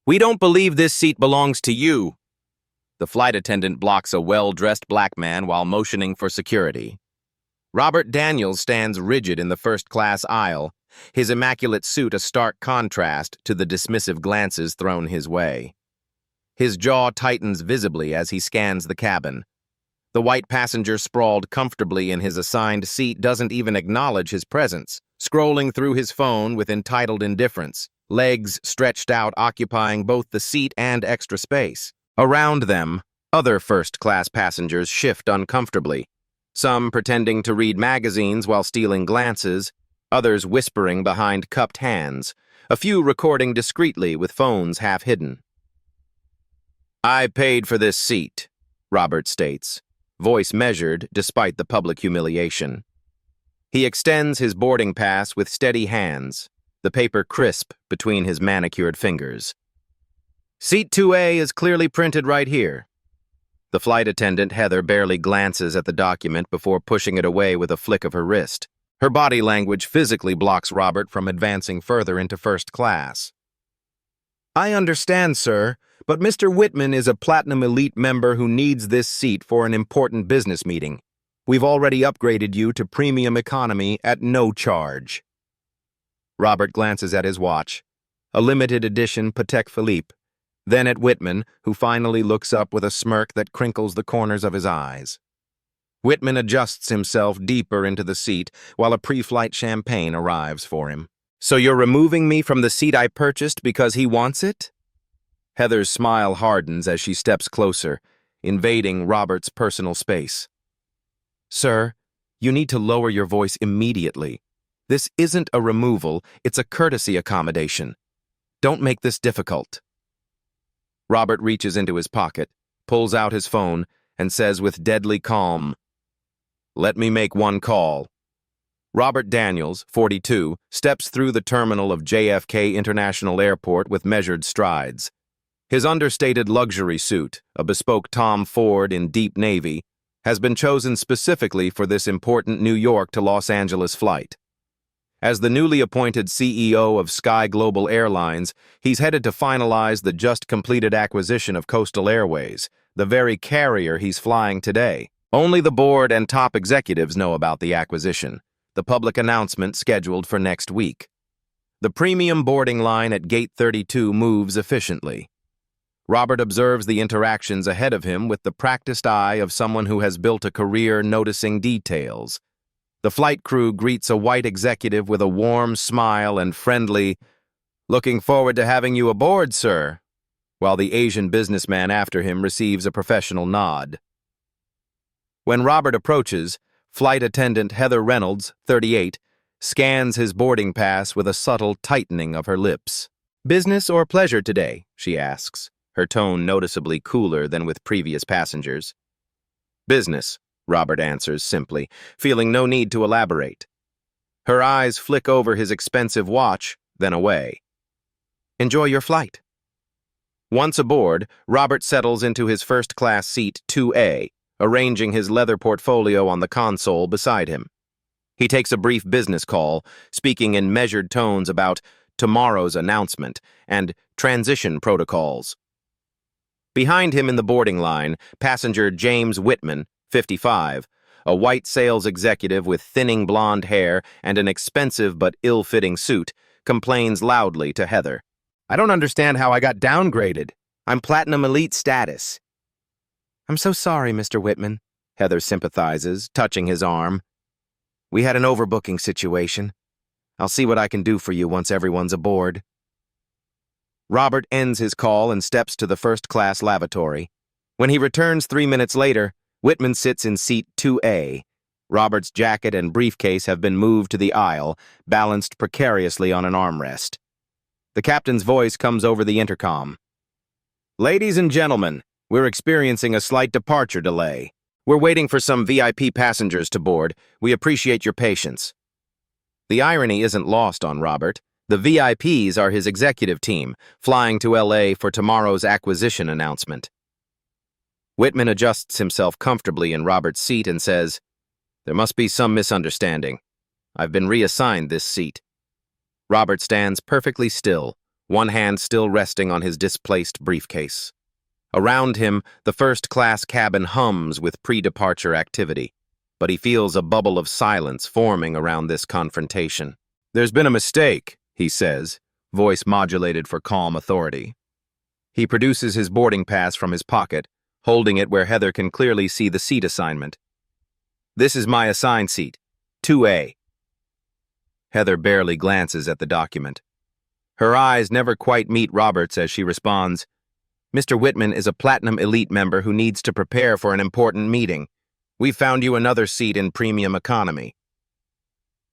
"We don't believe this seat belongs to you." The flight attendant blocks a well-dressed black man while motioning for security. Robert Daniels stands rigid in the first-class aisle, his immaculate suit a stark contrast to the dismissive glances thrown his way. His jaw tightens visibly as he scans the cabin. The white passenger sprawled comfortably in his assigned seat doesn't even acknowledge his presence, scrolling through his phone with entitled indifference, legs stretched out occupying both the seat and extra space. Around them, other first-class passengers shift uncomfortably, some pretending to read magazines while stealing glances, others whispering behind cupped hands, a few recording discreetly with phones half hidden. "I paid for this seat," Robert states, voice measured despite the public humiliation. He extends his boarding pass with steady hands, the paper crisp between his manicured fingers. "Seat 2A is clearly printed right here." The flight attendant, Heather, barely glances at the document before pushing it away with a flick of her wrist. Her body language physically blocks Robert from advancing further into first class. "I understand, sir, but Mr. Whitman is a Platinum Elite member who needs this seat for an important business meeting. We've already upgraded you to Premium Economy at no charge." Robert glances at his watch, a limited edition Patek Philippe, then at Whitman, who finally looks up with a smirk that crinkles the corners of his eyes. Whitman adjusts himself deeper into the seat while a pre-flight champagne arrives for him. "So you're removing me from the seat I purchased because he wants it?" Heather's smile hardens as she steps closer, invading Robert's personal space. "Sir, you need to lower your voice immediately. This isn't a removal, it's a courtesy accommodation. Don't make this difficult." Robert reaches into his pocket, pulls out his phone, and says with deadly calm, "Let me make one call." Robert Daniels, 42, steps through the terminal of JFK International Airport with measured strides. His understated luxury suit, a bespoke Tom Ford in deep navy, has been chosen specifically for this important New York to Los Angeles flight. As the newly appointed CEO of Sky Global Airlines, he's headed to finalize the just-completed acquisition of Coastal Airways, the very carrier he's flying today. Only the board and top executives know about the acquisition, the public announcement scheduled for next week. The premium boarding line at Gate 32 moves efficiently. Robert observes the interactions ahead of him with the practiced eye of someone who has built a career noticing details. The flight crew greets a white executive with a warm smile and friendly, "Looking forward to having you aboard, sir," while the Asian businessman after him receives a professional nod. When Robert approaches, flight attendant Heather Reynolds, 38, scans his boarding pass with a subtle tightening of her lips. "Business or pleasure today?" she asks, her tone noticeably cooler than with previous passengers. "Business," Robert answers simply, feeling no need to elaborate. Her eyes flick over his expensive watch, then away. "Enjoy your flight." Once aboard, Robert settles into his first-class seat 2A, arranging his leather portfolio on the console beside him. He takes a brief business call, speaking in measured tones about tomorrow's announcement and transition protocols. Behind him in the boarding line, passenger James Whitman, 55, a white sales executive with thinning blonde hair and an expensive but ill-fitting suit, complains loudly to Heather. "I don't understand how I got downgraded. I'm Platinum Elite status." "I'm so sorry, Mr. Whitman," Heather sympathizes, touching his arm. "We had an overbooking situation. I'll see what I can do for you once everyone's aboard." Robert ends his call and steps to the first-class lavatory. When he returns 3 minutes later, Whitman sits in seat 2A. Robert's jacket and briefcase have been moved to the aisle, balanced precariously on an armrest. The captain's voice comes over the intercom. "Ladies and gentlemen, we're experiencing a slight departure delay. We're waiting for some VIP passengers to board. We appreciate your patience." The irony isn't lost on Robert. The VIPs are his executive team, flying to LA for tomorrow's acquisition announcement. Whitman adjusts himself comfortably in Robert's seat and says, "There must be some misunderstanding. I've been reassigned this seat." Robert stands perfectly still, one hand still resting on his displaced briefcase. Around him, the first-class cabin hums with pre-departure activity, but he feels a bubble of silence forming around this confrontation. "There's been a mistake," he says, voice modulated for calm authority. He produces his boarding pass from his pocket, holding it where Heather can clearly see the seat assignment. "This is my assigned seat, 2A. Heather barely glances at the document. Her eyes never quite meet Robert's as she responds, "Mr. Whitman is a Platinum Elite member who needs to prepare for an important meeting. We found you another seat in Premium Economy."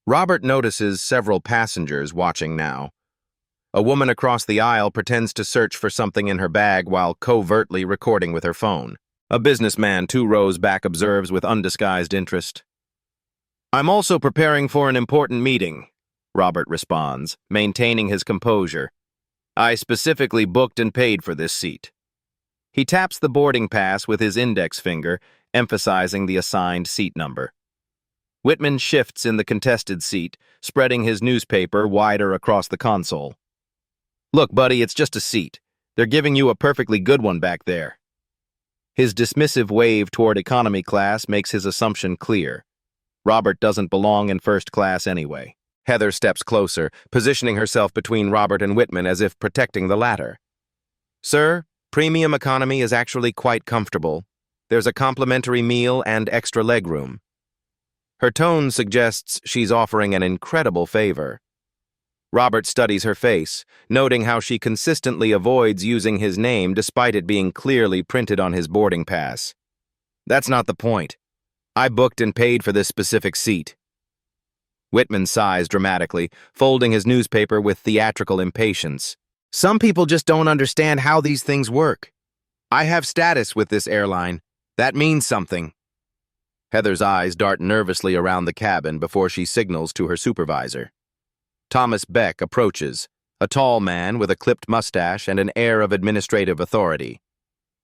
Robert notices several passengers watching now. A woman across the aisle pretends to search for something in her bag while covertly recording with her phone. A businessman 2 rows back observes with undisguised interest. "I'm also preparing for an important meeting," Robert responds, maintaining his composure. "I specifically booked and paid for this seat." He taps the boarding pass with his index finger, emphasizing the assigned seat number. Whitman shifts in the contested seat, spreading his newspaper wider across the console. "Look, buddy, it's just a seat. They're giving you a perfectly good one back there." His dismissive wave toward economy class makes his assumption clear. Robert doesn't belong in first class anyway. Heather steps closer, positioning herself between Robert and Whitman as if protecting the latter. "Sir, Premium Economy is actually quite comfortable. There's a complimentary meal and extra legroom." Her tone suggests she's offering an incredible favor. Robert studies her face, noting how she consistently avoids using his name despite it being clearly printed on his boarding pass. "That's not the point. I booked and paid for this specific seat." Whitman sighs dramatically, folding his newspaper with theatrical impatience. "Some people just don't understand how these things work. I have status with this airline. That means something." Heather's eyes dart nervously around the cabin before she signals to her supervisor. Thomas Beck approaches, a tall man with a clipped mustache and an air of administrative authority.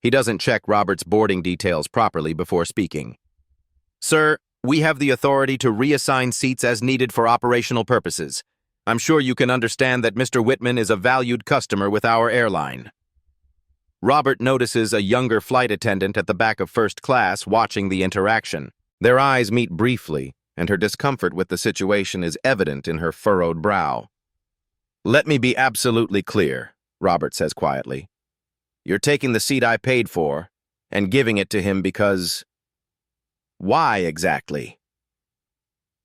He doesn't check Robert's boarding details properly before speaking. "Sir, we have the authority to reassign seats as needed for operational purposes. I'm sure you can understand that Mr. Whitman is a valued customer with our airline." Robert notices a younger flight attendant at the back of first class watching the interaction. Their eyes meet briefly, and her discomfort with the situation is evident in her furrowed brow. "Let me be absolutely clear," Robert says quietly. "You're taking the seat I paid for and giving it to him because—" "Why exactly?"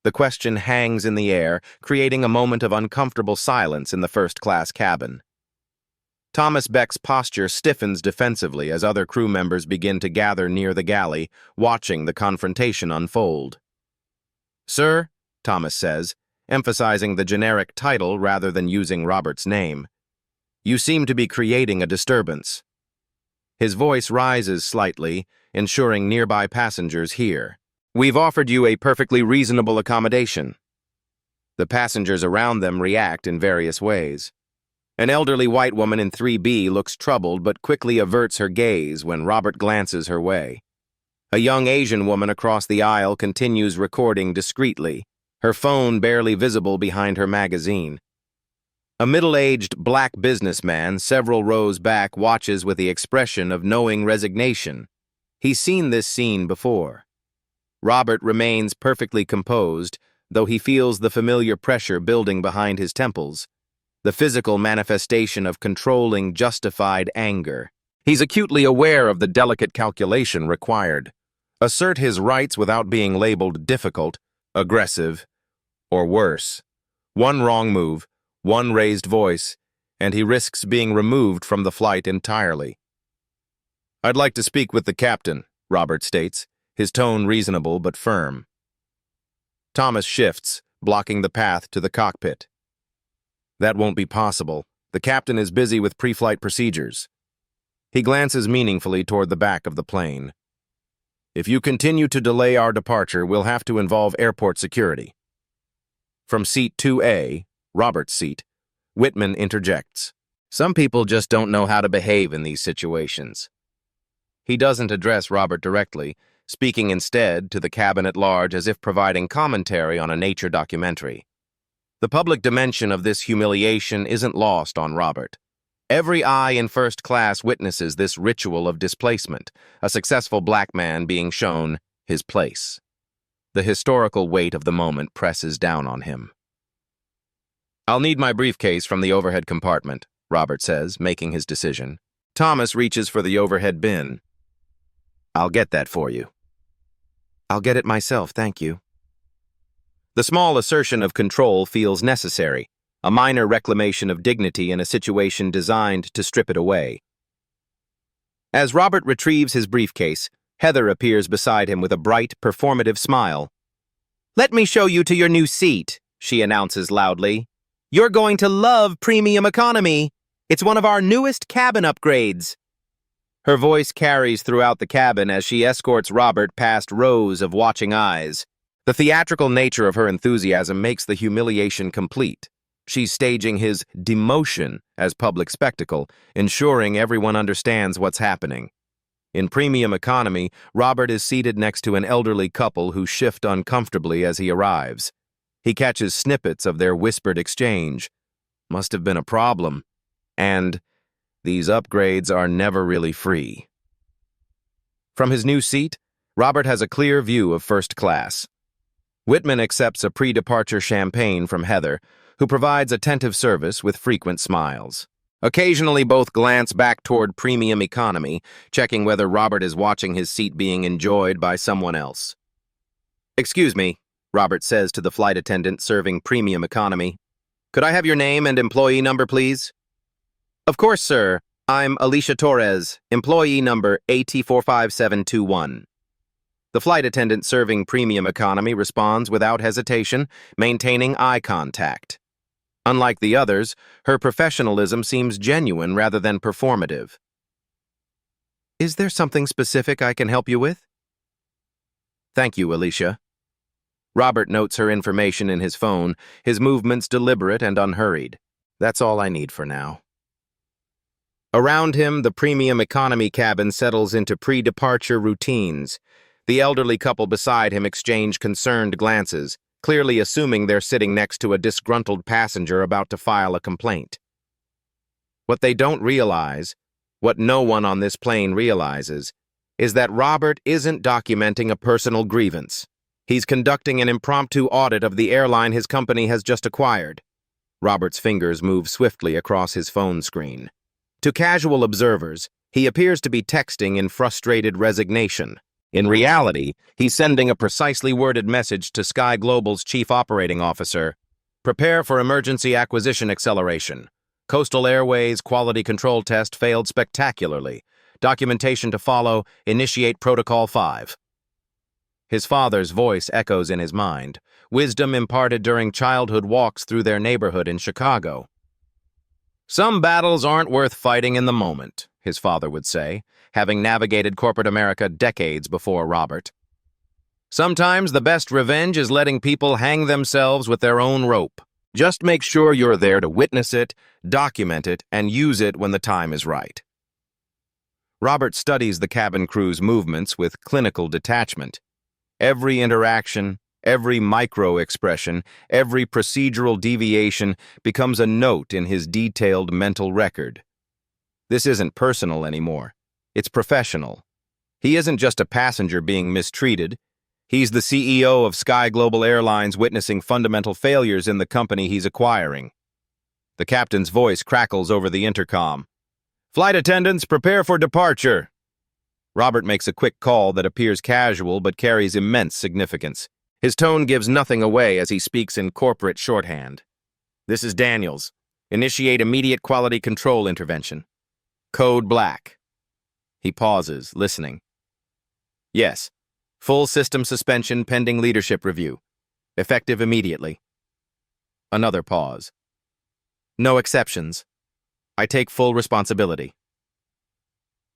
The question hangs in the air, creating a moment of uncomfortable silence in the first-class cabin. Thomas Beck's posture stiffens defensively as other crew members begin to gather near the galley, watching the confrontation unfold. "Sir," Thomas says, emphasizing the generic title rather than using Robert's name, "you seem to be creating a disturbance." His voice rises slightly, ensuring nearby passengers hear. "We've offered you a perfectly reasonable accommodation." The passengers around them react in various ways. An elderly white woman in 3B looks troubled but quickly averts her gaze when Robert glances her way. A young Asian woman across the aisle continues recording discreetly, her phone barely visible behind her magazine. A middle-aged black businessman several rows back watches with the expression of knowing resignation. He's seen this scene before. Robert remains perfectly composed, though he feels the familiar pressure building behind his temples, the physical manifestation of controlling, justified anger. He's acutely aware of the delicate calculation required. Assert his rights without being labeled difficult, aggressive, or worse. One wrong move, one raised voice, and he risks being removed from the flight entirely. "I'd like to speak with the captain," Robert states, his tone reasonable but firm. Thomas shifts, blocking the path to the cockpit. "That won't be possible. The captain is busy with pre-flight procedures." He glances meaningfully toward the back of the plane. "If you continue to delay our departure, we'll have to involve airport security." From seat 2A, Robert's seat, Whitman interjects. "Some people just don't know how to behave in these situations." He doesn't address Robert directly, speaking instead to the cabin at large as if providing commentary on a nature documentary. The public dimension of this humiliation isn't lost on Robert. Every eye in first class witnesses this ritual of displacement, a successful black man being shown his place. The historical weight of the moment presses down on him. "I'll need my briefcase from the overhead compartment," Robert says, making his decision. Thomas reaches for the overhead bin. "I'll get that for you." "I'll get it myself, thank you." The small assertion of control feels necessary, a minor reclamation of dignity in a situation designed to strip it away. As Robert retrieves his briefcase, Heather appears beside him with a bright, performative smile. "Let me show you to your new seat," she announces loudly. "You're going to love premium economy. It's one of our newest cabin upgrades." Her voice carries throughout the cabin as she escorts Robert past rows of watching eyes. The theatrical nature of her enthusiasm makes the humiliation complete. She's staging his demotion as public spectacle, ensuring everyone understands what's happening. In premium economy, Robert is seated next to an elderly couple who shift uncomfortably as he arrives. He catches snippets of their whispered exchange. "Must have been a problem." And, "These upgrades are never really free." From his new seat, Robert has a clear view of first class. Whitman accepts a pre-departure champagne from Heather, who provides attentive service with frequent smiles. Occasionally, both glance back toward premium economy, checking whether Robert is watching his seat being enjoyed by someone else. "Excuse me," Robert says to the flight attendant serving premium economy. "Could I have your name and employee number, please?" "Of course, sir. I'm Alicia Torres, employee number AT45721. The flight attendant serving premium economy responds without hesitation, maintaining eye contact. Unlike the others, her professionalism seems genuine rather than performative. "Is there something specific I can help you with?" "Thank you, Alicia." Robert notes her information in his phone, his movements deliberate and unhurried. "That's all I need for now." Around him, the premium economy cabin settles into pre-departure routines. The elderly couple beside him exchange concerned glances, clearly assuming they're sitting next to a disgruntled passenger about to file a complaint. What they don't realize, what no one on this plane realizes, is that Robert isn't documenting a personal grievance. He's conducting an impromptu audit of the airline his company has just acquired. Robert's fingers move swiftly across his phone screen. To casual observers, he appears to be texting in frustrated resignation. In reality, he's sending a precisely worded message to Sky Global's chief operating officer. "Prepare for emergency acquisition acceleration. Coastal Airways quality control test failed spectacularly. Documentation to follow. Initiate Protocol 5. His father's voice echoes in his mind, wisdom imparted during childhood walks through their neighborhood in Chicago. "Some battles aren't worth fighting in the moment," his father would say, having navigated corporate America decades before Robert. "Sometimes the best revenge is letting people hang themselves with their own rope. Just make sure you're there to witness it, document it, and use it when the time is right." Robert studies the cabin crew's movements with clinical detachment. Every interaction, every micro-expression, every procedural deviation becomes a note in his detailed mental record. This isn't personal anymore. It's professional. He isn't just a passenger being mistreated. He's the CEO of Sky Global Airlines witnessing fundamental failures in the company he's acquiring. The captain's voice crackles over the intercom. "Flight attendants, prepare for departure." Robert makes a quick call that appears casual but carries immense significance. His tone gives nothing away as he speaks in corporate shorthand. "This is Daniels. Initiate immediate quality control intervention. Code Black." He pauses, listening. "Yes. Full system suspension pending leadership review. Effective immediately." Another pause. "No exceptions. I take full responsibility."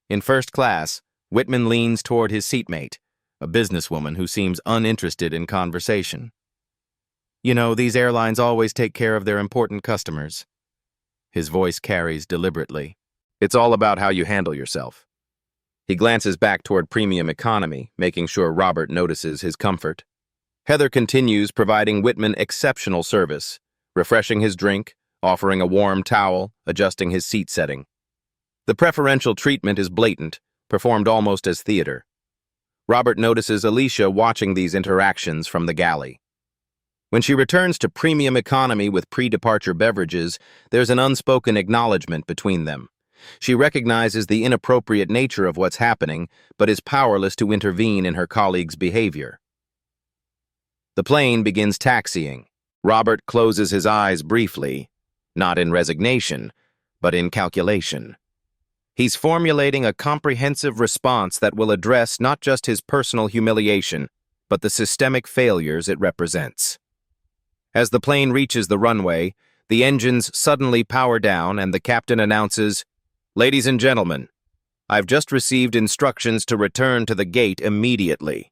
In first class, Whitman leans toward his seatmate, a businesswoman who seems uninterested in conversation. "You know, these airlines always take care of their important customers." His voice carries deliberately. "It's all about how you handle yourself." He glances back toward premium economy, making sure Robert notices his comfort. Heather continues providing Whitman exceptional service, refreshing his drink, offering a warm towel, adjusting his seat setting. The preferential treatment is blatant, performed almost as theater. Robert notices Alicia watching these interactions from the galley. When she returns to premium economy with pre-departure beverages, there's an unspoken acknowledgement between them. She recognizes the inappropriate nature of what's happening, but is powerless to intervene in her colleague's behavior. The plane begins taxiing. Robert closes his eyes briefly, not in resignation, but in calculation. He's formulating a comprehensive response that will address not just his personal humiliation, but the systemic failures it represents. As the plane reaches the runway, the engines suddenly power down and the captain announces, "Ladies and gentlemen, I've just received instructions to return to the gate immediately."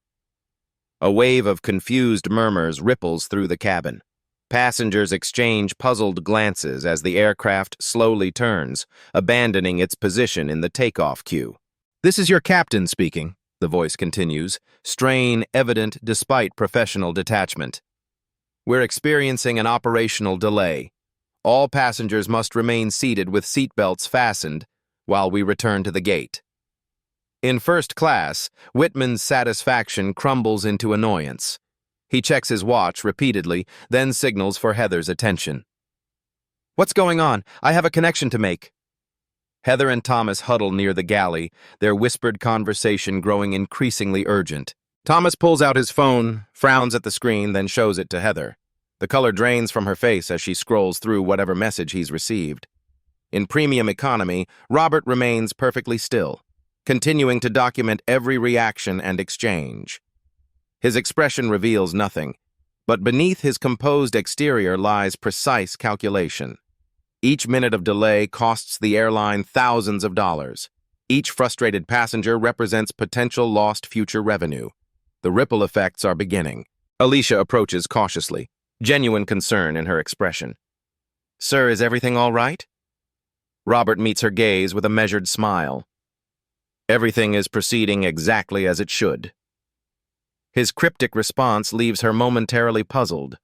A wave of confused murmurs ripples through the cabin. Passengers exchange puzzled glances as the aircraft slowly turns, abandoning its position in the takeoff queue. "This is your captain speaking," the voice continues, strain evident despite professional detachment. "We're experiencing an operational delay. All passengers must remain seated with seatbelts fastened while we return to the gate." In first class, Whitman's satisfaction crumbles into annoyance. He checks his watch repeatedly, then signals for Heather's attention. "What's going on? I have a connection to make." Heather and Thomas huddle near the galley, their whispered conversation growing increasingly urgent. Thomas pulls out his phone, frowns at the screen, then shows it to Heather. The color drains from her face as she scrolls through whatever message he's received. In premium economy, Robert remains perfectly still, continuing to document every reaction and exchange. His expression reveals nothing, but beneath his composed exterior lies precise calculation. Each minute of delay costs the airline thousands of dollars. Each frustrated passenger represents potential lost future revenue. The ripple effects are beginning. Alicia approaches cautiously, genuine concern in her expression. "Sir, is everything all right?" Robert meets her gaze with a measured smile. Everything is proceeding exactly as it should. His cryptic response leaves her momentarily puzzled.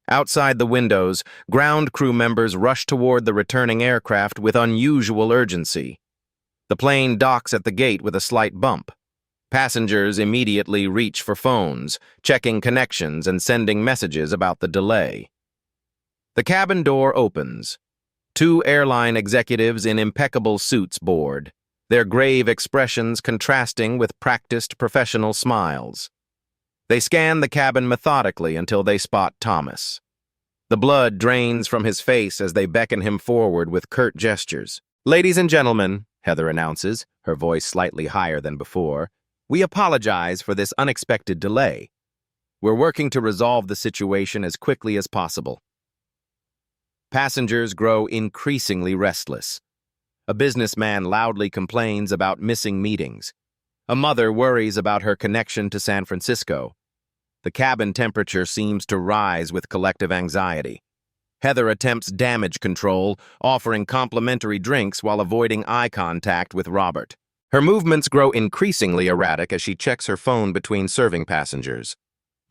Outside the windows, ground crew members rush toward the returning aircraft with unusual urgency. The plane docks at the gate with a slight bump. Passengers immediately reach for phones, checking connections and sending messages about the delay. The cabin door opens. Two airline executives in impeccable suits board, their grave expressions contrasting with practiced professional smiles. They scan the cabin methodically until they spot Thomas. The blood drains from his face as they beckon him forward with curt gestures. "Ladies and gentlemen," Heather announces, her voice slightly higher than before, "we apologize for this unexpected delay. We're working to resolve the situation as quickly as possible." Passengers grow increasingly restless. A businessman loudly complains about missing meetings. A mother worries about her connection to San Francisco. The cabin temperature seems to rise with collective anxiety. Heather attempts damage control, offering complimentary drinks while avoiding eye contact with Robert. Her movements grow increasingly erratic as she checks her phone between serving passengers.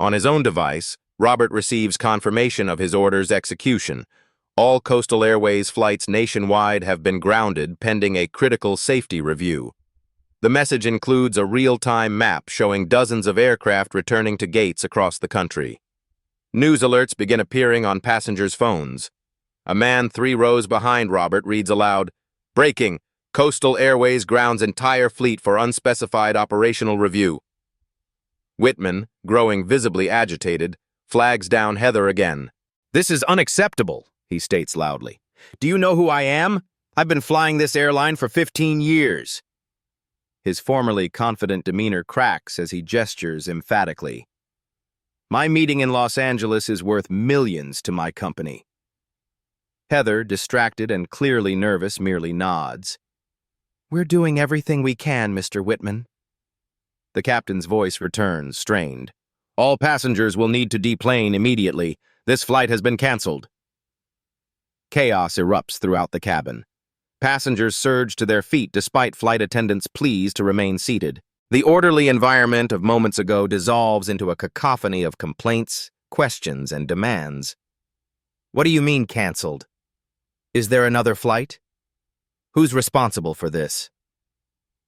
On his own device, Robert receives confirmation of his order's execution. All Coastal Airways flights nationwide have been grounded pending a critical safety review. The message includes a real-time map showing dozens of aircraft returning to gates across the country. News alerts begin appearing on passengers' phones. A man 3 rows behind Robert reads aloud, "Breaking! Coastal Airways grounds entire fleet for unspecified operational review." Whitman, growing visibly agitated, flags down Heather again. "This is unacceptable," he states loudly. "Do you know who I am? I've been flying this airline for 15 years. His formerly confident demeanor cracks as he gestures emphatically. "My meeting in Los Angeles is worth millions to my company." Heather, distracted and clearly nervous, merely nods. "We're doing everything we can, Mr. Whitman." The captain's voice returns, strained. "All passengers will need to deplane immediately. This flight has been canceled." Chaos erupts throughout the cabin. Passengers surge to their feet despite flight attendants' pleas to remain seated. The orderly environment of moments ago dissolves into a cacophony of complaints, questions, and demands. What do you mean canceled? Is there another flight? Who's responsible for this?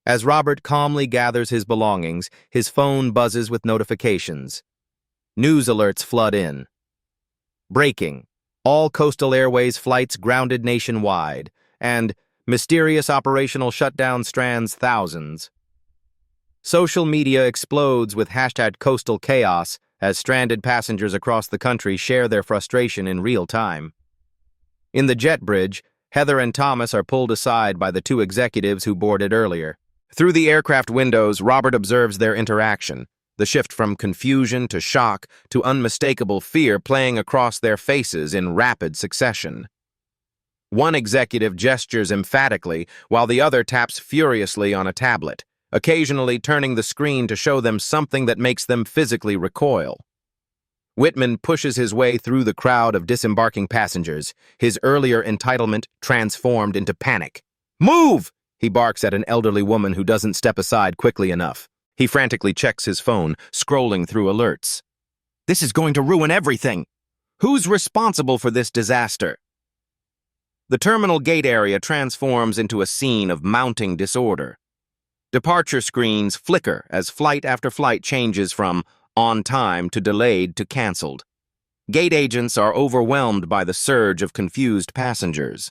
As Robert calmly gathers his belongings, his phone buzzes with notifications. News alerts flood in. Breaking. All Coastal Airways flights grounded nationwide, and mysterious operational shutdown strands thousands. Social media explodes with hashtag coastal chaos as stranded passengers across the country share their frustration in real time. In the jet bridge, Heather and Thomas are pulled aside by the two executives who boarded earlier. Through the aircraft windows, Robert observes their interaction, the shift from confusion to shock to unmistakable fear playing across their faces in rapid succession. One executive gestures emphatically while the other taps furiously on a tablet, occasionally turning the screen to show them something that makes them physically recoil. Whitman pushes his way through the crowd of disembarking passengers, his earlier entitlement transformed into panic. "Move!" he barks at an elderly woman who doesn't step aside quickly enough. He frantically checks his phone, scrolling through alerts. This is going to ruin everything. Who's responsible for this disaster? The terminal gate area transforms into a scene of mounting disorder. Departure screens flicker as flight after flight changes from on time to delayed to canceled. Gate agents are overwhelmed by the surge of confused passengers.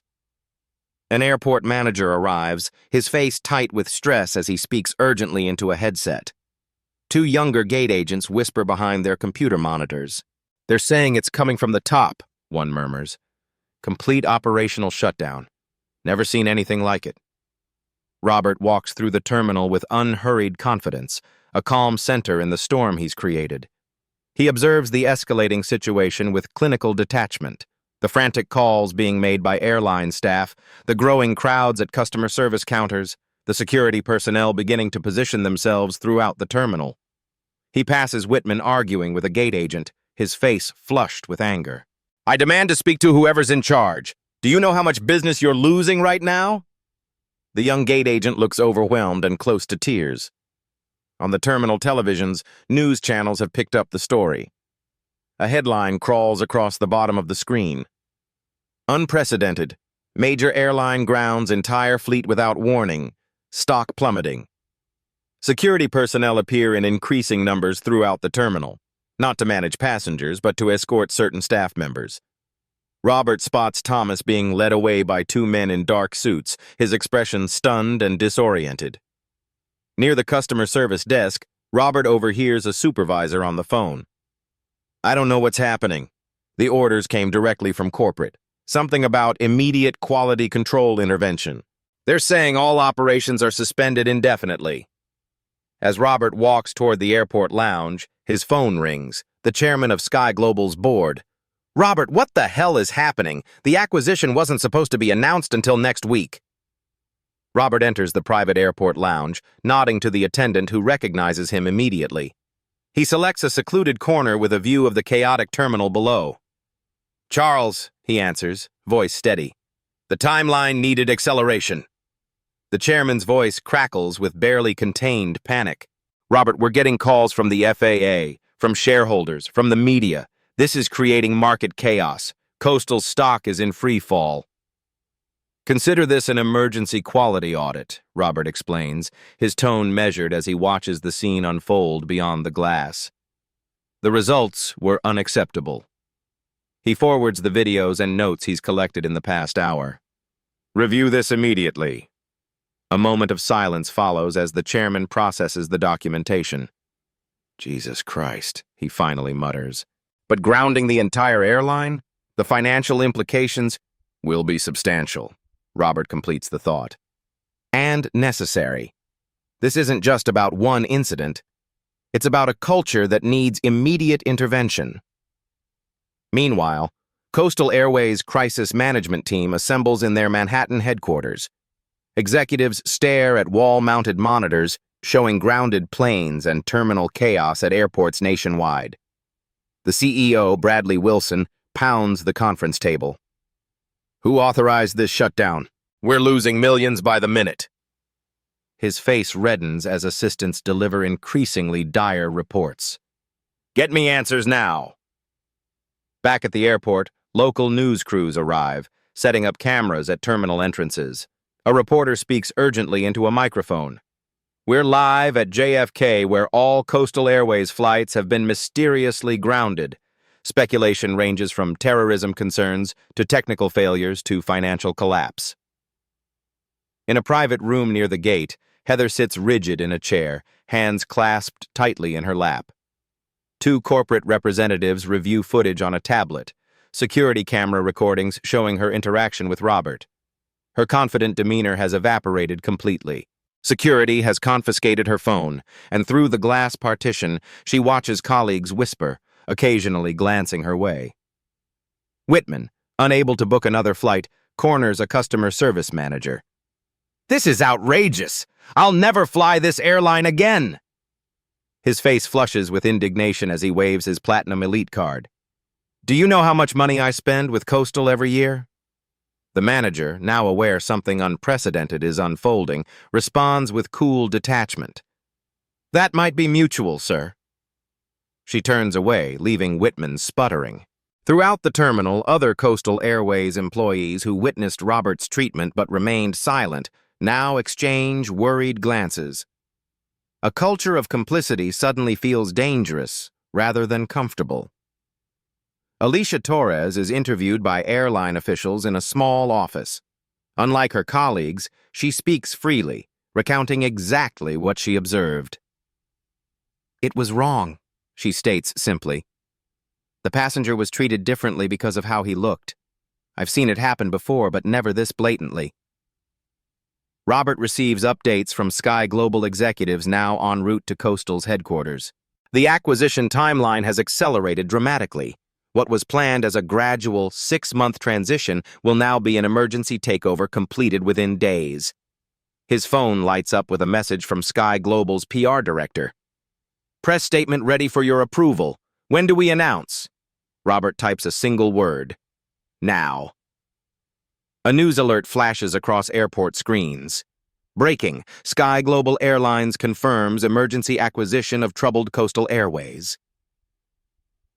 An airport manager arrives, his face tight with stress as he speaks urgently into a headset. Two younger gate agents whisper behind their computer monitors. They're saying it's coming from the top, one murmurs. Complete operational shutdown. Never seen anything like it. Robert walks through the terminal with unhurried confidence, a calm center in the storm he's created. He observes the escalating situation with clinical detachment. The frantic calls being made by airline staff, the growing crowds at customer service counters, the security personnel beginning to position themselves throughout the terminal. He passes Whitman arguing with a gate agent, his face flushed with anger. "I demand to speak to whoever's in charge. Do you know how much business you're losing right now?" The young gate agent looks overwhelmed and close to tears. On the terminal televisions, news channels have picked up the story. A headline crawls across the bottom of the screen. Unprecedented. Major airline grounds entire fleet without warning. Stock plummeting. Security personnel appear in increasing numbers throughout the terminal, not to manage passengers, but to escort certain staff members. Robert spots Thomas being led away by two men in dark suits, his expression stunned and disoriented. Near the customer service desk, Robert overhears a supervisor on the phone. "I don't know what's happening." The orders came directly from corporate. Something about immediate quality control intervention. They're saying all operations are suspended indefinitely. As Robert walks toward the airport lounge, his phone rings, the chairman of Sky Global's board. "Robert, what the hell is happening? The acquisition wasn't supposed to be announced until next week." Robert enters the private airport lounge, nodding to the attendant who recognizes him immediately. He selects a secluded corner with a view of the chaotic terminal below. "Charles," he answers, voice steady. "The timeline needed acceleration." The chairman's voice crackles with barely contained panic. "Robert, we're getting calls from the FAA, from shareholders, from the media. This is creating market chaos. Coastal stock is in free fall." "Consider this an emergency quality audit," Robert explains, his tone measured as he watches the scene unfold beyond the glass. The results were unacceptable. He forwards the videos and notes he's collected in the past hour. "Review this immediately." A moment of silence follows as the chairman processes the documentation. "Jesus Christ," he finally mutters. "But grounding the entire airline? The financial implications will be substantial." Robert completes the thought. "And necessary. This isn't just about one incident. It's about a culture that needs immediate intervention." Meanwhile, Coastal Airways' crisis management team assembles in their Manhattan headquarters. Executives stare at wall-mounted monitors showing grounded planes and terminal chaos at airports nationwide. The CEO, Bradley Wilson, pounds the conference table. "Who authorized this shutdown? We're losing millions by the minute." His face reddens as assistants deliver increasingly dire reports. "Get me answers now." Back at the airport, Local news crews arrive, setting up cameras at terminal entrances. A reporter speaks urgently into a microphone. We're live at JFK, where all Coastal Airways flights have been mysteriously grounded. Speculation ranges from terrorism concerns to technical failures to financial collapse. In a private room near the gate, Heather sits rigid in a chair, hands clasped tightly in her lap. Two corporate representatives review footage on a tablet, security camera recordings showing her interaction with Robert. Her confident demeanor has evaporated completely. Security has confiscated her phone, and through the glass partition, she watches colleagues whisper, occasionally glancing her way. Whitman, unable to book another flight, corners a customer service manager. "This is outrageous! I'll never fly this airline again!" His face flushes with indignation as he waves his Platinum Elite card. "Do you know how much money I spend with Coastal every year?" The manager, now aware something unprecedented is unfolding, responds with cool detachment. "That might be mutual, sir." She turns away, leaving Whitman sputtering. Throughout the terminal, other Coastal Airways employees who witnessed Robert's treatment but remained silent now exchange worried glances. A culture of complicity suddenly feels dangerous rather than comfortable. Alicia Torres is interviewed by airline officials in a small office. Unlike her colleagues, she speaks freely, recounting exactly what she observed. "It was wrong," she states simply. "The passenger was treated differently because of how he looked. I've seen it happen before, but never this blatantly." Robert receives updates from Sky Global executives now en route to Coastal's headquarters. The acquisition timeline has accelerated dramatically. What was planned as a gradual 6-month transition will now be an emergency takeover completed within days. His phone lights up with a message from Sky Global's PR director. "Press statement ready for your approval. When do we announce?" Robert types a single word. "Now." A news alert flashes across airport screens. Breaking: Sky Global Airlines confirms emergency acquisition of troubled Coastal Airways.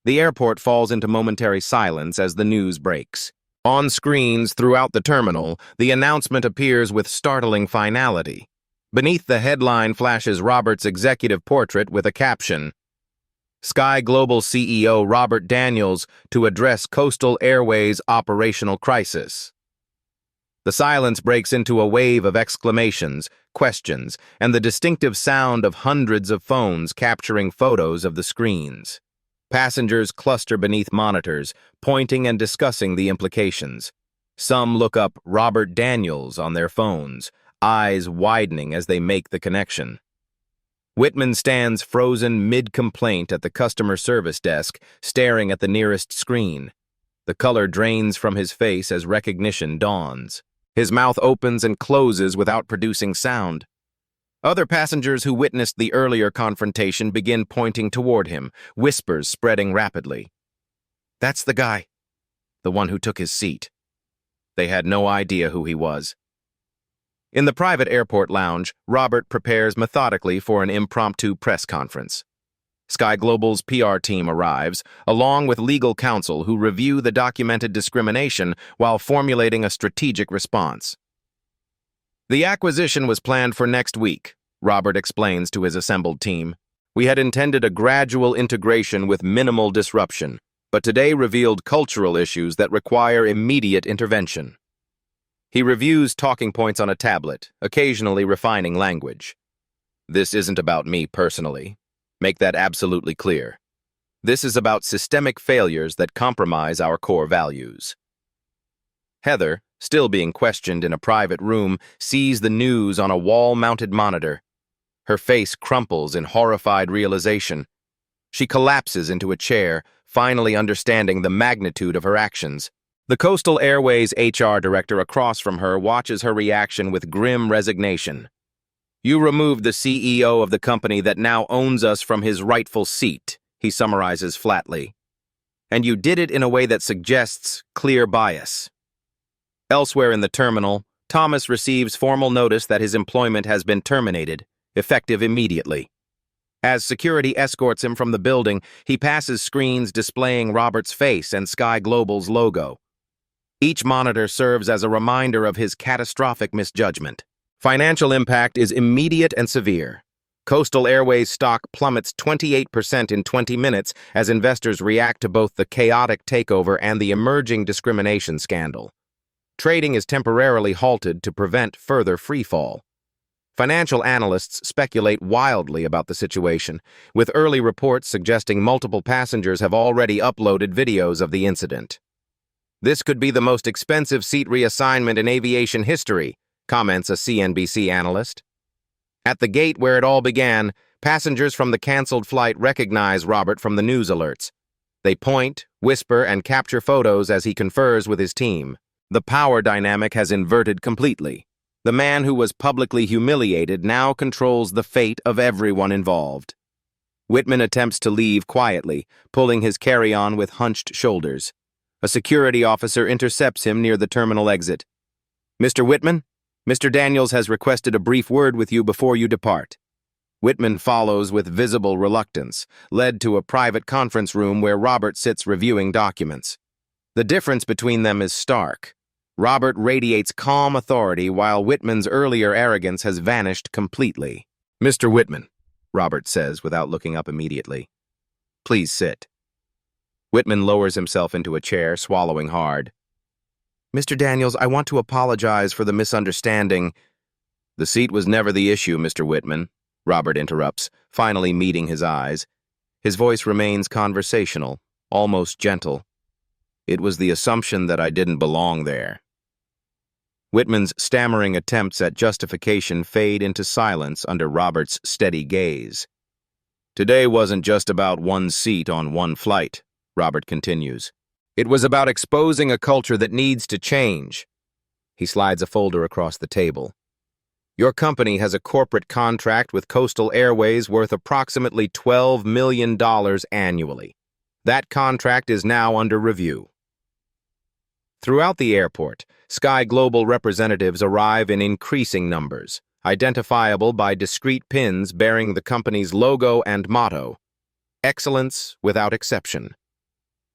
The airport falls into momentary silence as the news breaks. On screens throughout the terminal, the announcement appears with startling finality. Beneath the headline flashes Robert's executive portrait with a caption, "Sky Global CEO Robert Daniels to address Coastal Airways operational crisis." The silence breaks into a wave of exclamations, questions, and the distinctive sound of hundreds of phones capturing photos of the screens. Passengers cluster beneath monitors, pointing and discussing the implications. Some look up Robert Daniels on their phones, eyes widening as they make the connection. Whitman stands frozen mid-complaint at the customer service desk, staring at the nearest screen. The color drains from his face as recognition dawns. His mouth opens and closes without producing sound. Other passengers who witnessed the earlier confrontation begin pointing toward him, whispers spreading rapidly. "That's the guy. The one who took his seat." They had no idea who he was. In the private airport lounge, Robert prepares methodically for an impromptu press conference. Sky Global's PR team arrives, along with legal counsel who review the documented discrimination while formulating a strategic response. "The acquisition was planned for next week," Robert explains to his assembled team. "We had intended a gradual integration with minimal disruption, but today revealed cultural issues that require immediate intervention." He reviews talking points on a tablet, occasionally refining language. "This isn't about me personally. Make that absolutely clear. This is about systemic failures that compromise our core values." Heather, still being questioned in a private room, sees the news on a wall-mounted monitor. Her face crumples in horrified realization. She collapses into a chair, finally understanding the magnitude of her actions. The Coastal Airways HR director across from her watches her reaction with grim resignation. "You removed the CEO of the company that now owns us from his rightful seat," he summarizes flatly. "And you did it in a way that suggests clear bias." Elsewhere in the terminal, Thomas receives formal notice that his employment has been terminated, effective immediately. As security escorts him from the building, he passes screens displaying Robert's face and Sky Global's logo. Each monitor serves as a reminder of his catastrophic misjudgment. Financial impact is immediate and severe. Coastal Airways stock plummets 28% in 20 minutes as investors react to both the chaotic takeover and the emerging discrimination scandal. Trading is temporarily halted to prevent further freefall. Financial analysts speculate wildly about the situation, with early reports suggesting multiple passengers have already uploaded videos of the incident. "This could be the most expensive seat reassignment in aviation history," comments a CNBC analyst. At the gate where it all began, passengers from the canceled flight recognize Robert from the news alerts. They point, whisper, and capture photos as he confers with his team. The power dynamic has inverted completely. The man who was publicly humiliated now controls the fate of everyone involved. Whitman attempts to leave quietly, pulling his carry-on with hunched shoulders. A security officer intercepts him near the terminal exit. "Mr. Whitman, Mr. Daniels has requested a brief word with you before you depart." Whitman follows with visible reluctance, led to a private conference room where Robert sits reviewing documents. The difference between them is stark. Robert radiates calm authority while Whitman's earlier arrogance has vanished completely. "Mr. Whitman," Robert says without looking up immediately. "Please sit." Whitman lowers himself into a chair, swallowing hard. "Mr. Daniels, I want to apologize for the misunderstanding." "The seat was never the issue, Mr. Whitman," Robert interrupts, finally meeting his eyes. His voice remains conversational, almost gentle. "It was the assumption that I didn't belong there." Whitman's stammering attempts at justification fade into silence under Robert's steady gaze. "Today wasn't just about one seat on one flight," Robert continues. "It was about exposing a culture that needs to change." He slides a folder across the table. "Your company has a corporate contract with Coastal Airways worth approximately $12 million annually. That contract is now under review." Throughout the airport, Sky Global representatives arrive in increasing numbers, identifiable by discrete pins bearing the company's logo and motto, "Excellence without exception."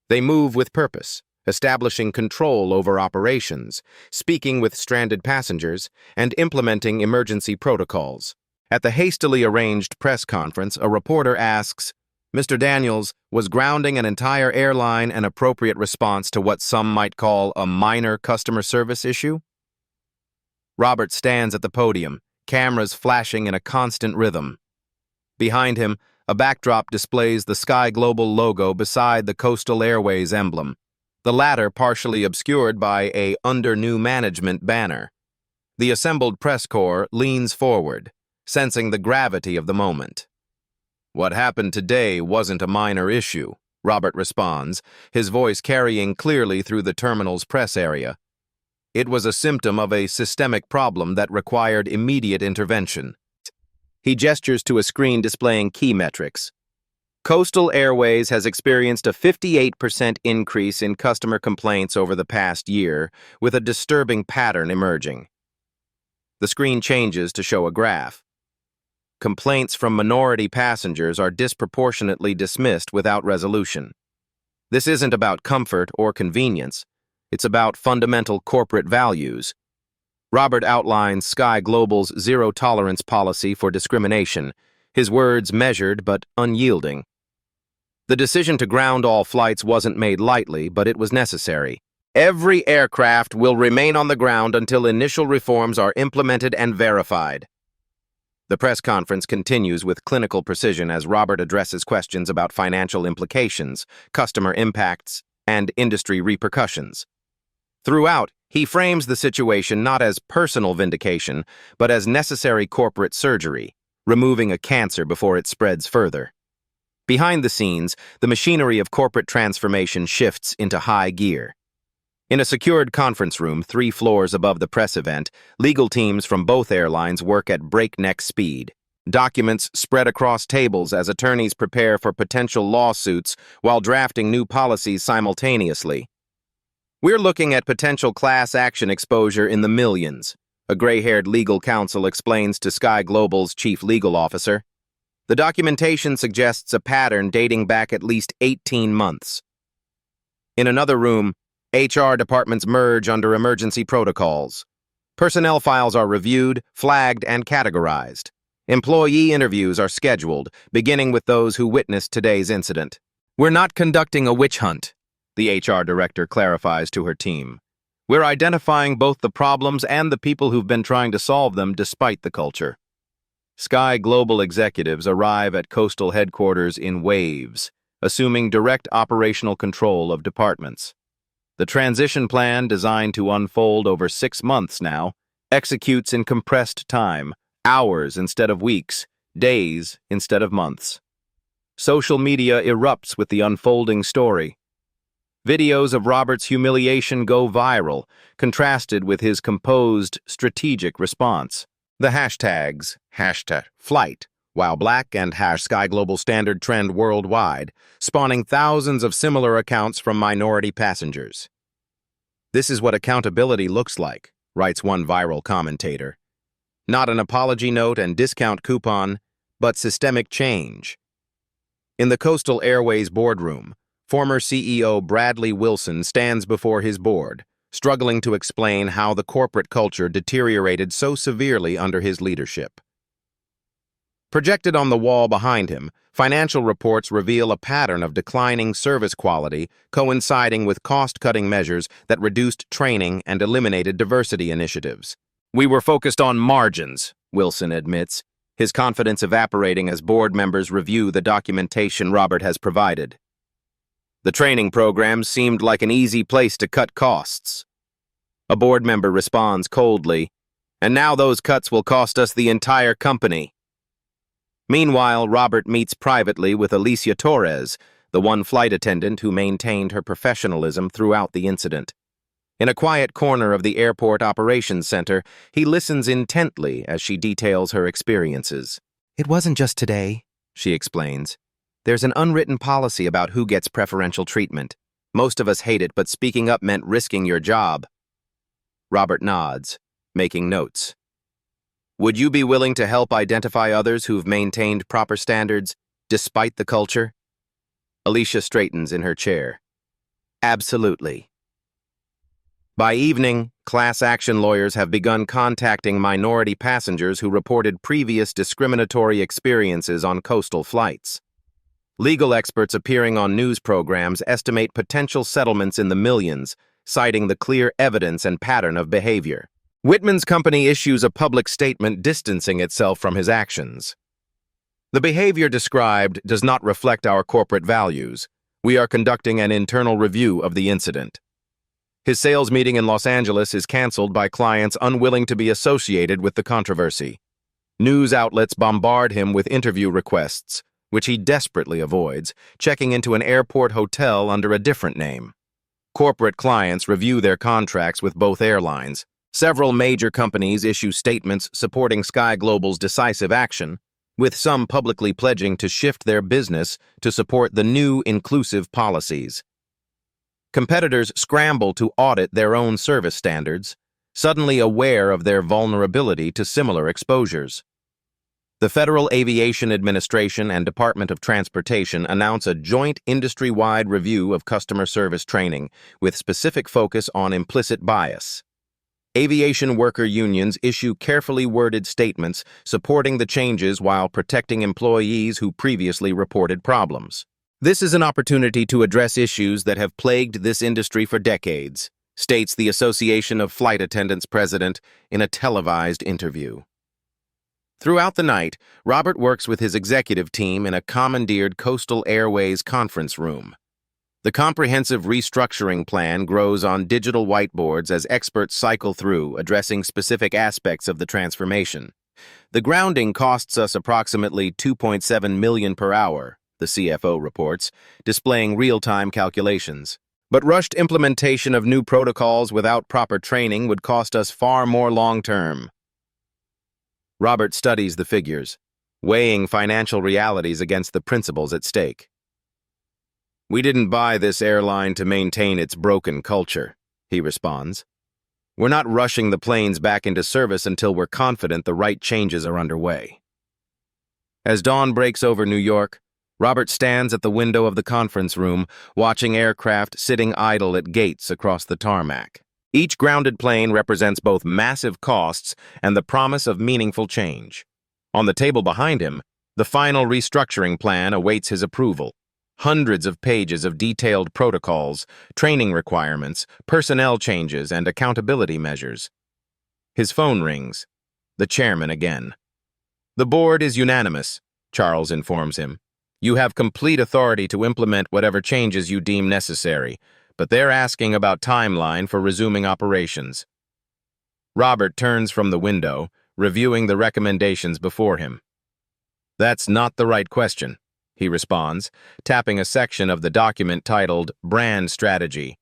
They move with purpose, establishing control over operations, speaking with stranded passengers, and implementing emergency protocols. At the hastily arranged press conference, a reporter asks, "Mr. Daniels, was grounding an entire airline an appropriate response to what some might call a minor customer service issue?" Robert stands at the podium, cameras flashing in a constant rhythm. Behind him, a backdrop displays the Sky Global logo beside the Coastal Airways emblem, the latter partially obscured by a "Under New Management" banner. The assembled press corps leans forward, sensing the gravity of the moment. "What happened today wasn't a minor issue," Robert responds, his voice carrying clearly through the terminal's press area. "It was a symptom of a systemic problem that required immediate intervention." He gestures to a screen displaying key metrics. Coastal Airways has experienced a 58% increase in customer complaints over the past year, with a disturbing pattern emerging. The screen changes to show a graph. Complaints from minority passengers are disproportionately dismissed without resolution. This isn't about comfort or convenience. It's about fundamental corporate values. Robert outlines Sky Global's zero-tolerance policy for discrimination, his words measured but unyielding. "The decision to ground all flights wasn't made lightly, but it was necessary. Every aircraft will remain on the ground until initial reforms are implemented and verified." The press conference continues with clinical precision as Robert addresses questions about financial implications, customer impacts, and industry repercussions. Throughout, he frames the situation not as personal vindication, but as necessary corporate surgery, removing a cancer before it spreads further. Behind the scenes, the machinery of corporate transformation shifts into high gear. In a secured conference room 3 floors above the press event, legal teams from both airlines work at breakneck speed. Documents spread across tables as attorneys prepare for potential lawsuits while drafting new policies simultaneously. "We're looking at potential class action exposure in the millions," a gray-haired legal counsel explains to Sky Global's chief legal officer. The documentation suggests a pattern dating back at least 18 months. In another room, HR departments merge under emergency protocols. Personnel files are reviewed, flagged, and categorized. Employee interviews are scheduled, beginning with those who witnessed today's incident. We're not conducting a witch hunt, the HR director clarifies to her team. We're identifying both the problems and the people who've been trying to solve them despite the culture. Sky Global executives arrive at coastal headquarters in waves, assuming direct operational control of departments. The transition plan, designed to unfold over 6 months now, executes in compressed time, hours instead of weeks, days instead of months. Social media erupts with the unfolding story. Videos of Robert's humiliation go viral, contrasted with his composed, strategic response. The hashtags, #flight, while black and #SkyGlobal standard trend worldwide, spawning thousands of similar accounts from minority passengers. This is what accountability looks like, writes one viral commentator. Not an apology note and discount coupon, but systemic change. In the Coastal Airways boardroom, former CEO Bradley Wilson stands before his board, struggling to explain how the corporate culture deteriorated so severely under his leadership. Projected on the wall behind him, financial reports reveal a pattern of declining service quality coinciding with cost-cutting measures that reduced training and eliminated diversity initiatives. We were focused on margins, Wilson admits, his confidence evaporating as board members review the documentation Robert has provided. The training program seemed like an easy place to cut costs. A board member responds coldly, and now those cuts will cost us the entire company. Meanwhile, Robert meets privately with Alicia Torres, the one flight attendant who maintained her professionalism throughout the incident. In a quiet corner of the airport operations center, he listens intently as she details her experiences. "It wasn't just today," she explains. "There's an unwritten policy about who gets preferential treatment. Most of us hate it, but speaking up meant risking your job." Robert nods, making notes. "Would you be willing to help identify others who've maintained proper standards despite the culture?" Alicia straightens in her chair. "Absolutely." By evening, class action lawyers have begun contacting minority passengers who reported previous discriminatory experiences on coastal flights. Legal experts appearing on news programs estimate potential settlements in the millions, citing the clear evidence and pattern of behavior. Whitman's company issues a public statement distancing itself from his actions. "The behavior described does not reflect our corporate values. We are conducting an internal review of the incident." His sales meeting in Los Angeles is canceled by clients unwilling to be associated with the controversy. News outlets bombard him with interview requests, which he desperately avoids, checking into an airport hotel under a different name. Corporate clients review their contracts with both airlines. Several major companies issue statements supporting Sky Global's decisive action, with some publicly pledging to shift their business to support the new inclusive policies. Competitors scramble to audit their own service standards, suddenly aware of their vulnerability to similar exposures. The Federal Aviation Administration and Department of Transportation announce a joint industry-wide review of customer service training, with specific focus on implicit bias. Aviation worker unions issue carefully worded statements supporting the changes while protecting employees who previously reported problems. "This is an opportunity to address issues that have plagued this industry for decades," states the Association of Flight Attendants president in a televised interview. Throughout the night, Robert works with his executive team in a commandeered Coastal Airways conference room. The comprehensive restructuring plan grows on digital whiteboards as experts cycle through, addressing specific aspects of the transformation. "The grounding costs us approximately $2.7 million per hour, the CFO reports, displaying real-time calculations. But rushed implementation of new protocols without proper training would cost us far more long-term." Robert studies the figures, weighing financial realities against the principles at stake. "We didn't buy this airline to maintain its broken culture," he responds. "We're not rushing the planes back into service until we're confident the right changes are underway." As dawn breaks over New York, Robert stands at the window of the conference room, watching aircraft sitting idle at gates across the tarmac. Each grounded plane represents both massive costs and the promise of meaningful change. On the table behind him, the final restructuring plan awaits his approval. Hundreds of pages of detailed protocols, training requirements, personnel changes, and accountability measures. His phone rings. The chairman again. "The board is unanimous," Charles informs him. "You have complete authority to implement whatever changes you deem necessary, but they're asking about timeline for resuming operations." Robert turns from the window, reviewing the recommendations before him. "That's not the right question," he responds, tapping a section of the document titled Brand Strategy.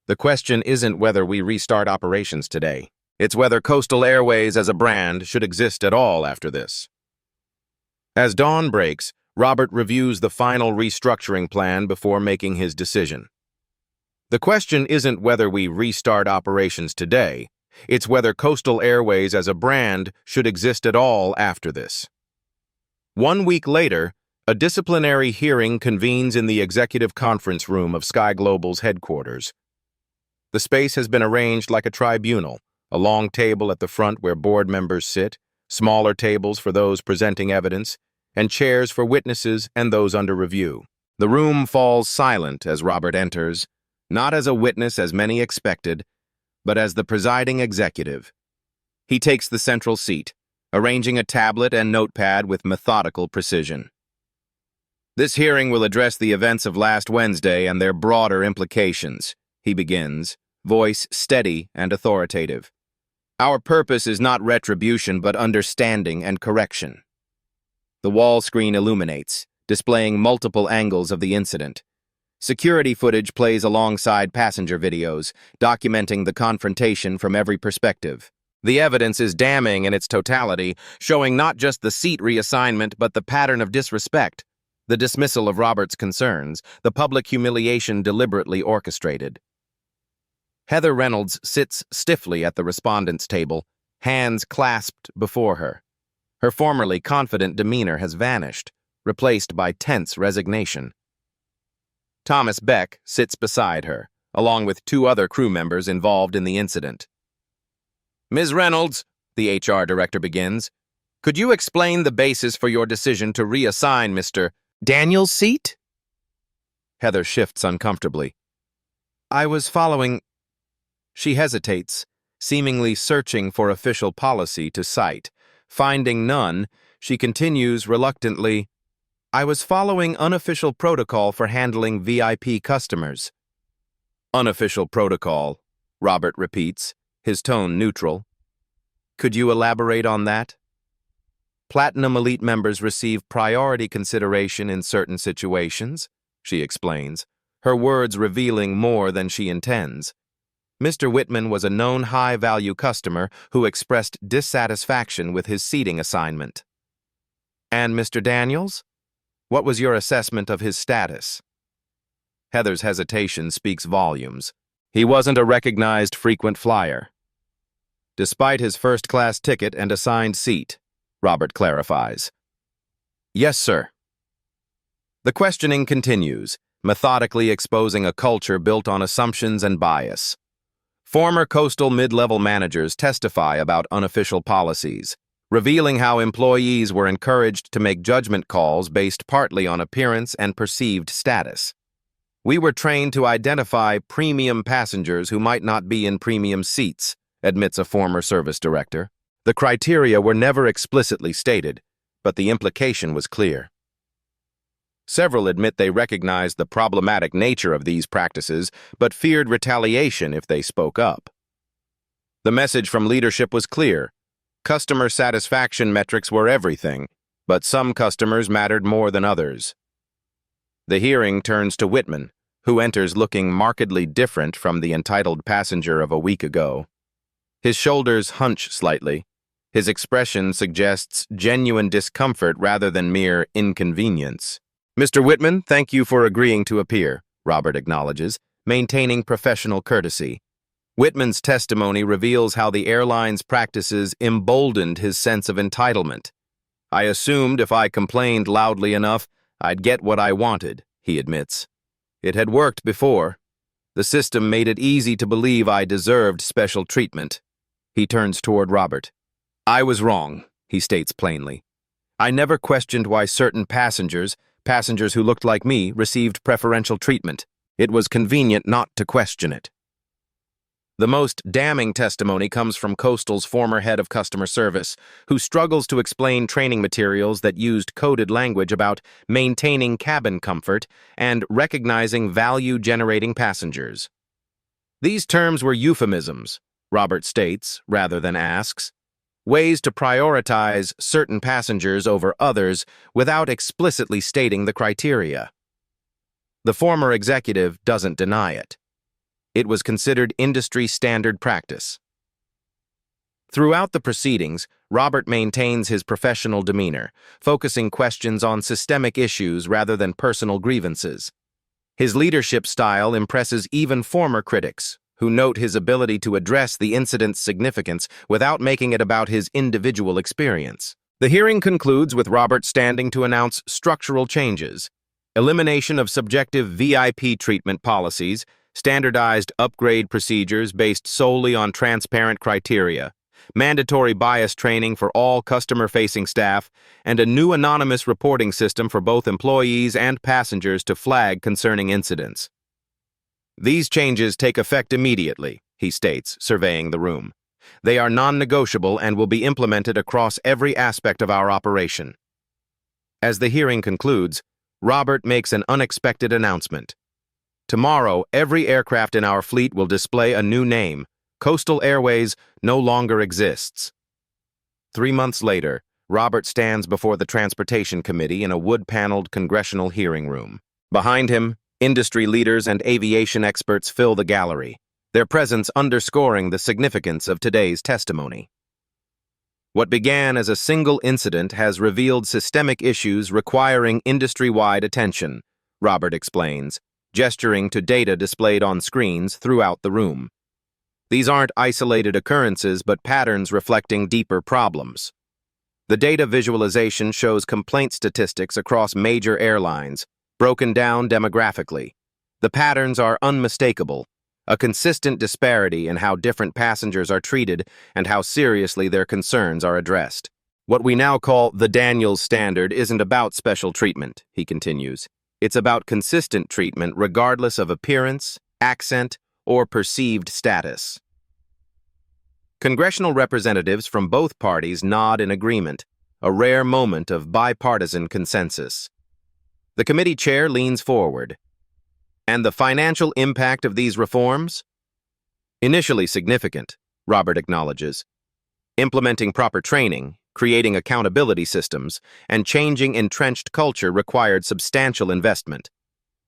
"The question isn't whether we restart operations today. It's whether Coastal Airways as a brand should exist at all after this." As dawn breaks, Robert reviews the final restructuring plan before making his decision. "The question isn't whether we restart operations today. It's whether Coastal Airways as a brand should exist at all after this." 1 week later, a disciplinary hearing convenes in the executive conference room of Sky Global's headquarters. The space has been arranged like a tribunal, a long table at the front where board members sit, smaller tables for those presenting evidence, and chairs for witnesses and those under review. The room falls silent as Robert enters, not as a witness as many expected, but as the presiding executive. He takes the central seat, arranging a tablet and notepad with methodical precision. "This hearing will address the events of last Wednesday and their broader implications," he begins, voice steady and authoritative. "Our purpose is not retribution but understanding and correction." The wall screen illuminates, displaying multiple angles of the incident. Security footage plays alongside passenger videos, documenting the confrontation from every perspective. The evidence is damning in its totality, showing not just the seat reassignment but the pattern of disrespect, the dismissal of Robert's concerns, the public humiliation deliberately orchestrated. Heather Reynolds sits stiffly at the respondents' table, hands clasped before her. Her formerly confident demeanor has vanished, replaced by tense resignation. Thomas Beck sits beside her, along with 2 other crew members involved in the incident. "Ms. Reynolds," the HR director begins, "could you explain the basis for your decision to reassign Mr. Daniels' seat?" Heather shifts uncomfortably. "I was following—" She hesitates, seemingly searching for official policy to cite. Finding none, she continues reluctantly, "I was following unofficial protocol for handling VIP customers." "Unofficial protocol," Robert repeats, his tone neutral. "Could you elaborate on that?" "Platinum Elite members receive priority consideration in certain situations," she explains, her words revealing more than she intends. Mr. Whitman was a known high-value customer who expressed dissatisfaction with his seating assignment. "And Mr. Daniels? What was your assessment of his status?" Heather's hesitation speaks volumes. "He wasn't a recognized frequent flyer." "Despite his first-class ticket and assigned seat," Robert clarifies. "Yes, sir." The questioning continues, methodically exposing a culture built on assumptions and bias. Former Coastal mid-level managers testify about unofficial policies, revealing how employees were encouraged to make judgment calls based partly on appearance and perceived status. "We were trained to identify premium passengers who might not be in premium seats," admits a former service director. "The criteria were never explicitly stated, but the implication was clear." Several admit they recognized the problematic nature of these practices, but feared retaliation if they spoke up. The message from leadership was clear. Customer satisfaction metrics were everything, but some customers mattered more than others. The hearing turns to Whitman, who enters looking markedly different from the entitled passenger of a week ago. His shoulders hunch slightly. His expression suggests genuine discomfort rather than mere inconvenience. "Mr. Whitman, thank you for agreeing to appear," Robert acknowledges, maintaining professional courtesy. Whitman's testimony reveals how the airline's practices emboldened his sense of entitlement. I assumed if I complained loudly enough, I'd get what I wanted, he admits. It had worked before. The system made it easy to believe I deserved special treatment. He turns toward Robert. I was wrong, he states plainly. I never questioned why certain passengers who looked like me, received preferential treatment. It was convenient not to question it. The most damning testimony comes from Coastal's former head of customer service, who struggles to explain training materials that used coded language about maintaining cabin comfort and recognizing value-generating passengers. These terms were euphemisms, Robert states, rather than asks, ways to prioritize certain passengers over others without explicitly stating the criteria. The former executive doesn't deny it. It was considered industry standard practice. Throughout the proceedings, Robert maintains his professional demeanor, focusing questions on systemic issues rather than personal grievances. His leadership style impresses even former critics, who note his ability to address the incident's significance without making it about his individual experience. The hearing concludes with Robert standing to announce structural changes, elimination of subjective VIP treatment policies, standardized upgrade procedures based solely on transparent criteria, mandatory bias training for all customer-facing staff, and a new anonymous reporting system for both employees and passengers to flag concerning incidents. These changes take effect immediately, he states, surveying the room. They are non-negotiable and will be implemented across every aspect of our operation. As the hearing concludes, Robert makes an unexpected announcement. Tomorrow, every aircraft in our fleet will display a new name. Coastal Airways no longer exists. 3 months later, Robert stands before the Transportation Committee in a wood-paneled Congressional hearing room. Behind him, industry leaders and aviation experts fill the gallery, their presence underscoring the significance of today's testimony. What began as a single incident has revealed systemic issues requiring industry-wide attention, Robert explains, gesturing to data displayed on screens throughout the room. These aren't isolated occurrences, but patterns reflecting deeper problems. The data visualization shows complaint statistics across major airlines, broken down demographically. The patterns are unmistakable, a consistent disparity in how different passengers are treated and how seriously their concerns are addressed. What we now call the Daniels Standard isn't about special treatment, he continues. It's about consistent treatment regardless of appearance, accent, or perceived status. Congressional representatives from both parties nod in agreement, a rare moment of bipartisan consensus. The committee chair leans forward. And the financial impact of these reforms? Initially significant, Robert acknowledges. Implementing proper training, creating accountability systems, and changing entrenched culture required substantial investment.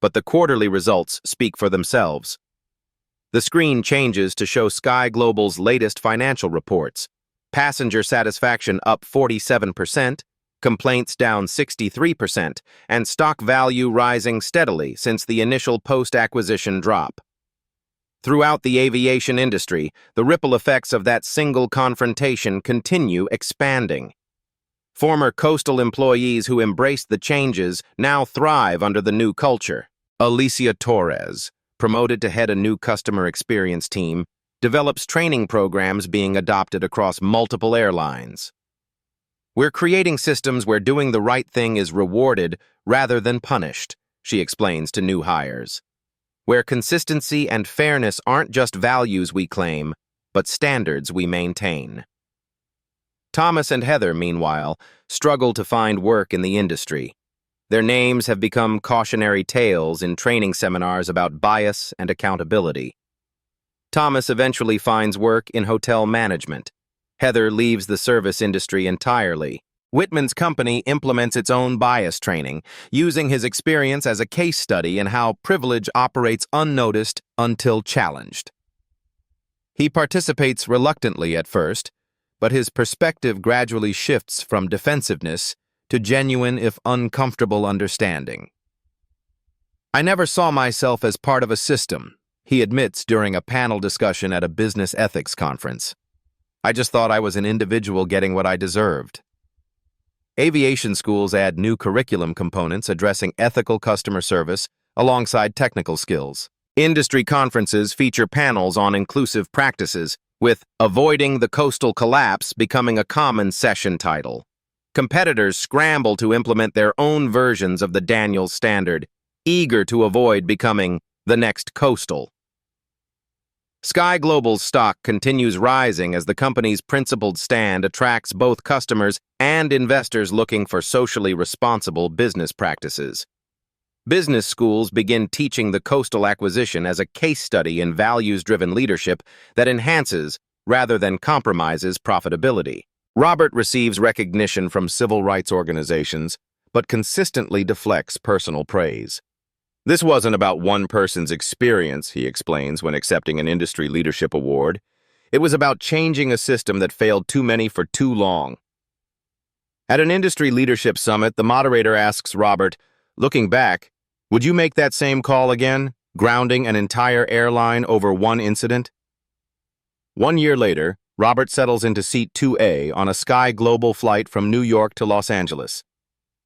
But the quarterly results speak for themselves. The screen changes to show Sky Global's latest financial reports. Passenger satisfaction up 47%, complaints down 63%, and stock value rising steadily since the initial post-acquisition drop. Throughout the aviation industry, the ripple effects of that single confrontation continue expanding. Former Coastal employees who embraced the changes now thrive under the new culture. Alicia Torres, promoted to head a new customer experience team, develops training programs being adopted across multiple airlines. We're creating systems where doing the right thing is rewarded rather than punished, she explains to new hires. Where consistency and fairness aren't just values we claim, but standards we maintain. Thomas and Heather, meanwhile, struggle to find work in the industry. Their names have become cautionary tales in training seminars about bias and accountability. Thomas eventually finds work in hotel management. Heather leaves the service industry entirely. Whitman's company implements its own bias training, using his experience as a case study in how privilege operates unnoticed until challenged. He participates reluctantly at first, but his perspective gradually shifts from defensiveness to genuine, if uncomfortable, understanding. I never saw myself as part of a system, he admits during a panel discussion at a business ethics conference. I just thought I was an individual getting what I deserved. Aviation schools add new curriculum components addressing ethical customer service alongside technical skills. Industry conferences feature panels on inclusive practices, with Avoiding the Coastal Collapse becoming a common session title. Competitors scramble to implement their own versions of the Daniels Standard, eager to avoid becoming the next coastal. Sky Global's stock continues rising as the company's principled stand attracts both customers and investors looking for socially responsible business practices. Business schools begin teaching the coastal acquisition as a case study in values-driven leadership that enhances, rather than compromises, profitability. Robert receives recognition from civil rights organizations, but consistently deflects personal praise. This wasn't about one person's experience, he explains when accepting an industry leadership award. It was about changing a system that failed too many for too long. At an industry leadership summit, the moderator asks Robert, looking back, would you make that same call again, grounding an entire airline over one incident? 1 year later, Robert settles into seat 2A on a Sky Global flight from New York to Los Angeles.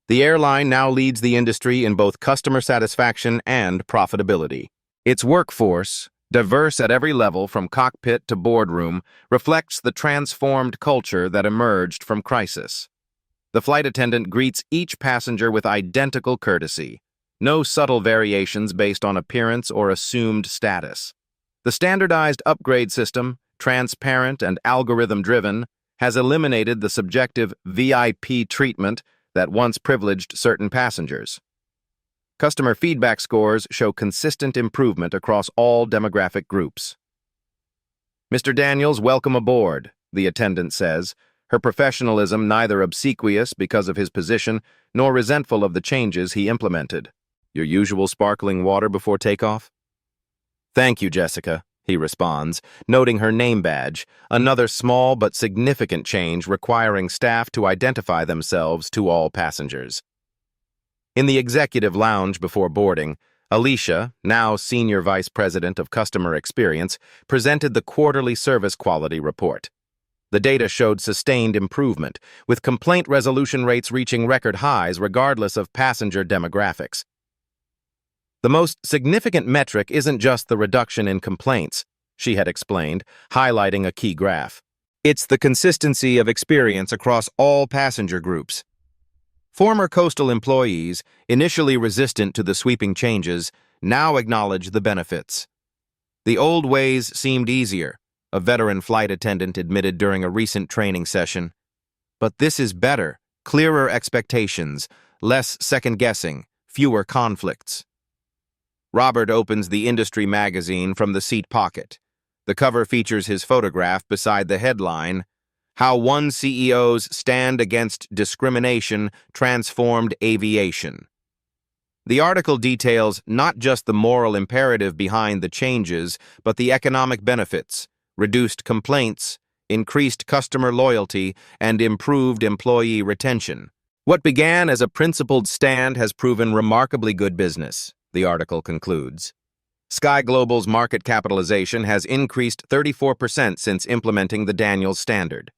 The airline now leads the industry in both customer satisfaction and profitability. Its workforce, diverse at every level from cockpit to boardroom, reflects the transformed culture that emerged from crisis. The flight attendant greets each passenger with identical courtesy, no subtle variations based on appearance or assumed status. The standardized upgrade system, transparent and algorithm-driven, has eliminated the subjective VIP treatment that once privileged certain passengers. Customer feedback scores show consistent improvement across all demographic groups. Mr. Daniels, welcome aboard, the attendant says, her professionalism neither obsequious because of his position nor resentful of the changes he implemented. Your usual sparkling water before takeoff? Thank you, Jessica, he responds, noting her name badge, another small but significant change requiring staff to identify themselves to all passengers. In the executive lounge before boarding, Alicia, now Senior Vice President of Customer Experience, presented the quarterly service quality report. The data showed sustained improvement, with complaint resolution rates reaching record highs regardless of passenger demographics. The most significant metric isn't just the reduction in complaints, she had explained, highlighting a key graph. It's the consistency of experience across all passenger groups. Former coastal employees, initially resistant to the sweeping changes, now acknowledge the benefits. The old ways seemed easier, a veteran flight attendant admitted during a recent training session. But this is better, clearer expectations, less second-guessing, fewer conflicts. Robert opens the industry magazine from the seat pocket. The cover features his photograph beside the headline, How One CEO's Stand Against Discrimination Transformed Aviation. The article details not just the moral imperative behind the changes, but the economic benefits, reduced complaints, increased customer loyalty, and improved employee retention. What began as a principled stand has proven remarkably good business, the article concludes. Sky Global's market capitalization has increased 34% since implementing the Daniels Standard.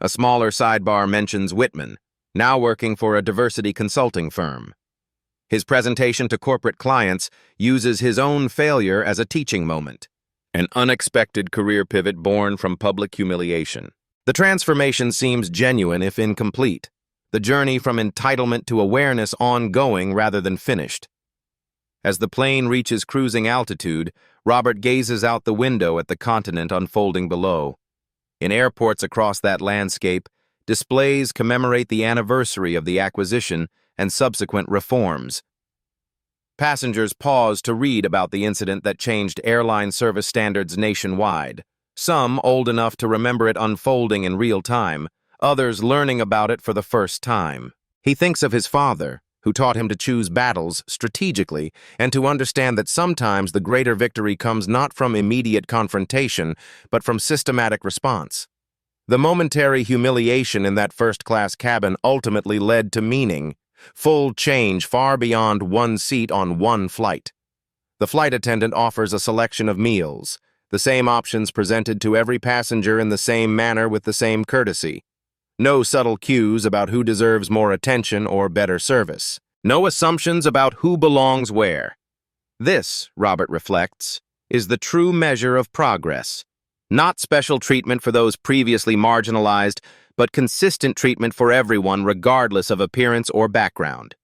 A smaller sidebar mentions Whitman, now working for a diversity consulting firm. His presentation to corporate clients uses his own failure as a teaching moment, an unexpected career pivot born from public humiliation. The transformation seems genuine if incomplete, the journey from entitlement to awareness ongoing rather than finished. As the plane reaches cruising altitude, Robert gazes out the window at the continent unfolding below. In airports across that landscape, displays commemorate the anniversary of the acquisition and subsequent reforms. Passengers pause to read about the incident that changed airline service standards nationwide, some old enough to remember it unfolding in real time, others learning about it for the first time. He thinks of his father, who taught him to choose battles strategically and to understand that sometimes the greater victory comes not from immediate confrontation, but from systematic response. The momentary humiliation in that first-class cabin ultimately led to meaning, full change far beyond one seat on one flight. The flight attendant offers a selection of meals, the same options presented to every passenger in the same manner with the same courtesy. No subtle cues about who deserves more attention or better service. No assumptions about who belongs where. This, Robert reflects, is the true measure of progress. Not special treatment for those previously marginalized, but consistent treatment for everyone regardless of appearance or background.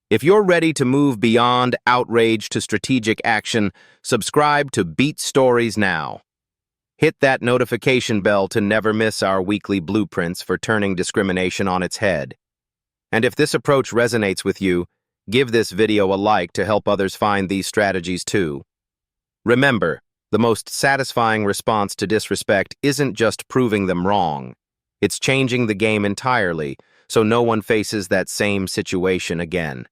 If you're ready to move beyond outrage to strategic action, subscribe to Beat Stories now. Hit that notification bell to never miss our weekly blueprints for turning discrimination on its head. And if this approach resonates with you, give this video a like to help others find these strategies too. Remember, the most satisfying response to disrespect isn't just proving them wrong. It's changing the game entirely, so no one faces that same situation again.